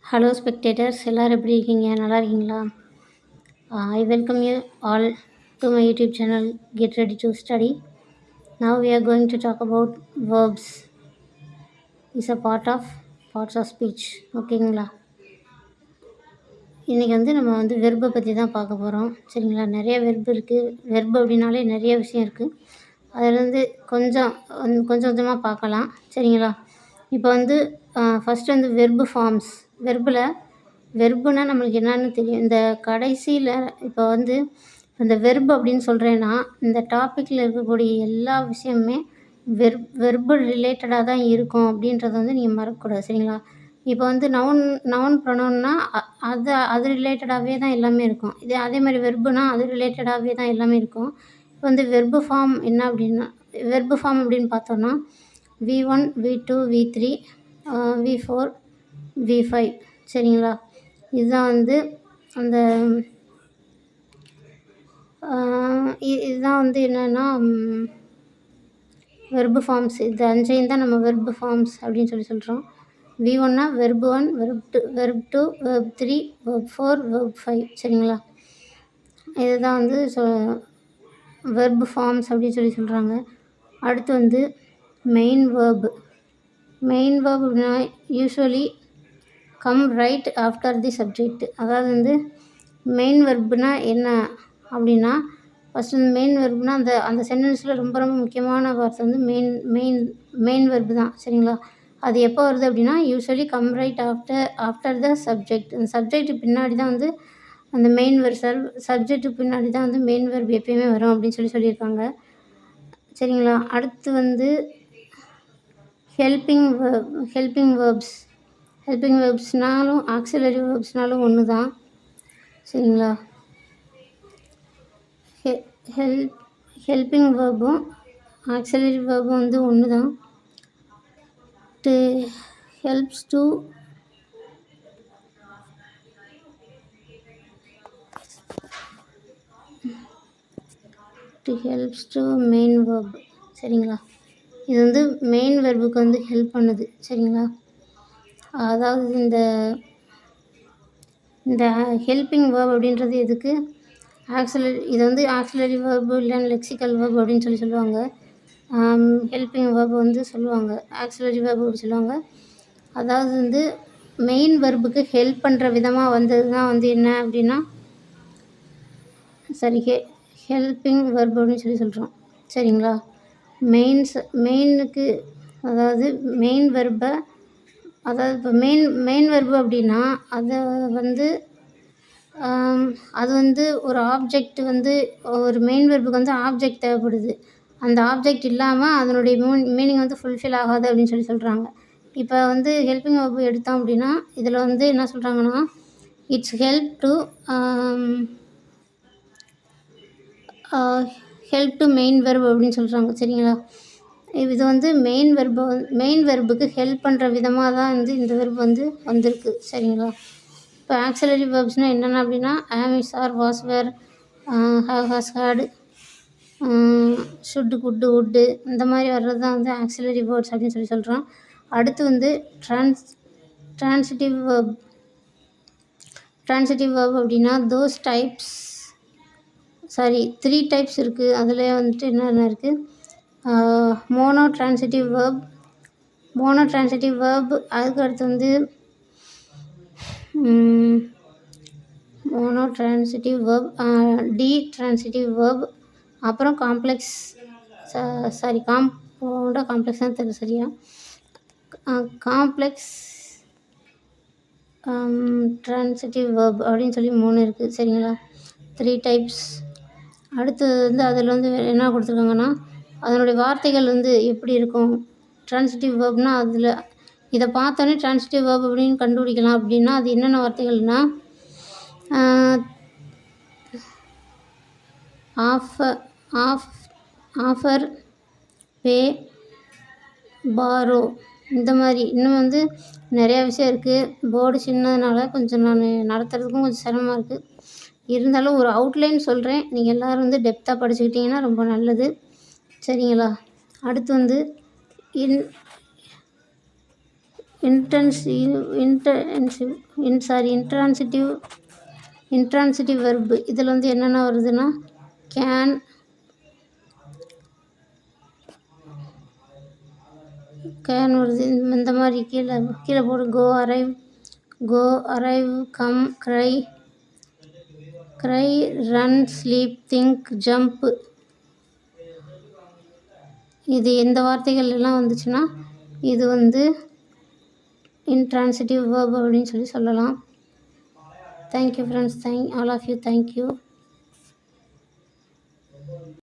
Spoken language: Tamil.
Hello spectators, எல்லாரும் எப்படி இருக்கீங்க? நல்லா இருக்கீங்களா? I welcome you all to my YouTube channel. Get ready to study. Now we are going to talk about verbs. Is a parts of speech. ஓகேங்களா? இன்றைக்கி நம்ம வெர்பை பற்றி தான் பார்க்க போகிறோம். சரிங்களா? நிறைய வெர்பு இருக்குது. வெர்பு அப்படின்னாலே நிறைய விஷயம் இருக்குது. அதில் கொஞ்சம் கொஞ்சமாக பார்க்கலாம். சரிங்களா? இப்போ ஃபஸ்ட்டு வெர்பு ஃபார்ம்ஸ். வெர்புனா நம்மளுக்கு என்னன்னு தெரியும். இந்த கடைசியில் இப்போ இந்த வெர்பு அப்படின்னு சொல்கிறேன்னா, இந்த டாப்பிக்கில் இருக்கக்கூடிய எல்லா விஷயமுமே வெர்பு ரிலேட்டடாக தான் இருக்கும் அப்படின்றத நீங்கள் மறக்கக்கூடாது. சரிங்களா? இப்போ நவுன் ப்ரொனவுன்னா அது ரிலேட்டடாகவே தான் எல்லாமே இருக்கும். அதே மாதிரி வெர்புனா அது ரிலேட்டடாகவே தான் எல்லாமே இருக்கும். இப்போ வெர்பு ஃபார்ம் என்ன அப்படின்னா, வெர்பு ஃபார்ம் அப்படின்னு பார்த்தோன்னா V1, V2, V3, V4, V5. சரிங்களா? இதுதான் அந்த இதுதான் என்னென்னா வெர்பு ஃபார்ம்ஸ். இது 5 தான் நம்ம வெர்பு ஃபார்ம்ஸ் அப்படின்னு சொல்கிறோம். V1னா verb 1, verb 2, verb 3, verb 4, verb 5. சரிங்களா? இதுதான் வெர்பு ஃபார்ம்ஸ் அப்படின்னு சொல்கிறாங்க. அடுத்து மெயின் வேர்பு. மெயின் வேர்ப் அப்படின்னா usually come right after the subject. அதாவது மெயின் வெர்புனா என்ன அப்படின்னா, ஃபஸ்ட்டு மெயின் வெர்புனா அந்த சென்டென்ஸில் ரொம்ப ரொம்ப முக்கியமான வார்த்தை மெயின் வெர்பு தான். சரிங்களா? அது எப்போ வருது அப்படின்னா, usually come right after the subject. அந்த சப்ஜெக்ட் பின்னாடி தான் அந்த மெயின் சப்ஜெக்ட்டு பின்னாடி தான் மெயின் வெர்பு எப்பயுமே வரும் அப்படின்னு சொல்லியிருக்காங்க. சரிங்களா? அடுத்து ஹெல்பிங் வேர்ப்ஸ். ஹெல்பிங் வேர்ப்ஸ்னாலும் ஆக்சிலரி வேர்ப்ஸ்னாலும் ஒன்று தான். சரிங்களா? ஹெல்பிங் வேர்பும் ஆக்சிலரி வேர்பும் ஒன்று தான். Helps to main verb. சரிங்களா? இது மெயின் வெர்புக்கு ஹெல்ப் பண்ணுது. சரிங்களா? அதாவது இந்த ஹெல்பிங் வேர்ப் அப்படின்றது எதுக்கு? இது ஆக்சிலரி வேர்பு இல்லைன்னா லெக்சிக்கல் வேர்பு அப்படின்னு சொல்லுவாங்க. ஹெல்பிங் வேர்பு சொல்லுவாங்க, ஆக்சிலரி வேர்பு அப்படி சொல்லுவாங்க. அதாவது மெயின் வெர்புக்கு ஹெல்ப் பண்ணுற விதமாக வந்தது தான் என்ன அப்படின்னா ஹெல்பிங் வேர்பு அப்படின்னு சொல்கிறோம். சரிங்களா? மெயினுக்கு அதாவது மெயின் வெர்பை இப்போ மெயின் வெர்பு அப்படின்னா அது ஒரு ஆப்ஜெக்ட் ஒரு மெயின் வெர்புக்கு ஆப்ஜெக்ட் தேவைப்படுது. அந்த ஆப்ஜெக்ட் இல்லாமல் அதனுடைய மீனிங் ஃபுல்ஃபில் ஆகாது அப்படின்னு சொல்கிறாங்க. இப்போ ஹெல்பிங் வெர்பு எடுத்தோம் அப்படின்னா இதில் என்ன சொல்கிறாங்கன்னா, it's help to main verb அப்படின்னு சொல்கிறாங்க. சரிங்களா? இது மெயின் வெர்புக்கு ஹெல்ப் பண்ணுற விதமாக தான் இந்த வெர்பு வந்திருக்கு. சரிங்களா? இப்போ ஆக்சிலரி வெர்ப்ஸ்னால் என்னென்ன அப்படின்னா am, is, are, was, were, have, has, had, should, could, would, இந்த மாதிரி வர்றது தான் ஆக்சிலரி வேர்ப்ஸ் அப்படின்னு சொல்கிறோம். அடுத்து ட்ரான்சிட்டிவ் வேர்ப். ட்ரான்சிட்டிவ் வேர்ப் அப்படின்னா தோஸ் டைப்ஸ் 3 டைப்ஸ் இருக்குது. அதில் என்னென்ன இருக்குது? மோனோ ட்ரான்சிட்டிவ் வேர்ப், அதுக்கு அடுத்து mono transitive verb, di transitive verb, அப்புறம் காம்ப்ளெக்ஸ் காம்ப்ளெக்ஸாக தெரியல சரியா, காம்ப்ளெக்ஸ் ட்ரான்சிட்டிவ் வேர்ப் அப்படின்னு 3 இருக்குது. சரிங்களா? 3 டைப்ஸ். அடுத்து அதில் என்ன கொடுத்துருக்காங்கன்னா, அதனுடைய வார்த்தைகள் எப்படி இருக்கும்? ட்ரான்சிட்டிவ் வேர்ப்னா அதில் இதை பார்த்தோன்னே ட்ரான்சிட்டிவ் வேர்ப் அப்படின்னு கண்டுபிடிக்கலாம். அப்படின்னா அது என்னென்ன வார்த்தைகள்னா, ஆஃபர், பே, பாரோ, இந்த மாதிரி இன்னும் நிறையா விஷயம் இருக்குது. போர்டு சின்னதுனால கொஞ்சம் நான் நடத்துறதுக்கும் கொஞ்சம் சிரமமாக இருக்குது. இருந்தாலும் ஒரு அவுட்லைன் சொல்கிறேன். நீங்கள் எல்லோரும் டெப்த்தாக படிச்சுக்கிட்டிங்கன்னா ரொம்ப நல்லது. சரிங்களா? அடுத்து இன்ட்ரான்சிட்டிவ் வெர்பு. இதில் வந்து என்னென்ன வருதுன்னா கேன், வருது. இந்த மாதிரி கீழே போடு. Go, arrive, come, cry, run, sleep, think, jump. இது எந்த வார்த்தைகள் எல்லாம் வந்துச்சுன்னா இது வந்து இன்ட்ரான்சிட்டிவ் வேர்ப் அப்படின்னு சொல்லலாம். Thank you friends. All of you. Thank you.